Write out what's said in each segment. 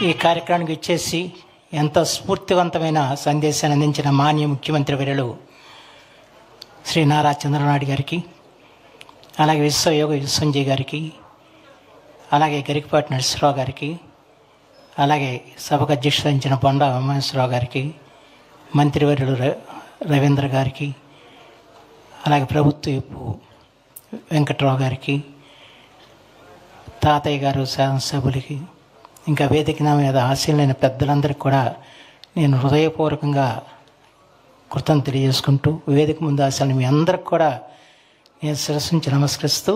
ఈ కార్యక్రమానికి ఇచ్చేసి ఎంతో స్ఫూర్తివంతమైన సందేశాన్ని అందించిన మాన్య ముఖ్యమంత్రి వర్యులు శ్రీ నారా చంద్రబాబు నాయుడు గారికి, అలాగే విశ్వయోగ విశ్వంజయ్ గారికి, అలాగే గరికపాటి నరసింహరావు గారికి, అలాగే సభకు అధ్యక్షత వహించిన బొండా ఉమామేశ్వరరావు గారికి, మంత్రివర్యులు రవీంద్ర గారికి, అలాగే ప్రభుత్వ వెంకట్రావు గారికి, తాతయ్య గారు శాసనసభ్యులకి, ఇంకా వేదిక మీద ఆశీలైన పెద్దలందరికీ కూడా నేను హృదయపూర్వకంగా కృతజ్ఞతలు తెలియజేసుకుంటూ, వేదిక ముందు ఆశలు మీ అందరికి కూడా నేను శిరస్సు నుంచి నమస్కరిస్తూ,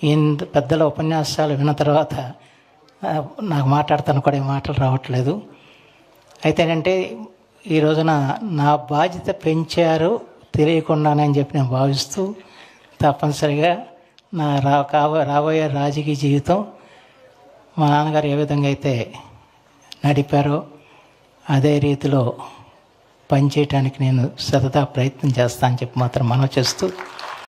ఈ పెద్దల ఉపన్యాసాలు విన్న తర్వాత నాకు మాట్లాడతాను కూడా ఈ మాటలు రావట్లేదు. అయితే ఏంటంటే ఈ రోజున నా బాధ్యత పెంచారు తెలియకుండానే అని చెప్పి నేను భావిస్తూ, తప్పనిసరిగా నా రాబోయే రాజకీయ జీవితం మా నాన్నగారు ఏ విధంగా అయితే నడిపారో అదే రీతిలో పనిచేయటానికి నేను సతదా ప్రయత్నం చేస్తానని చెప్పి మాత్రం మనవి చేస్తూ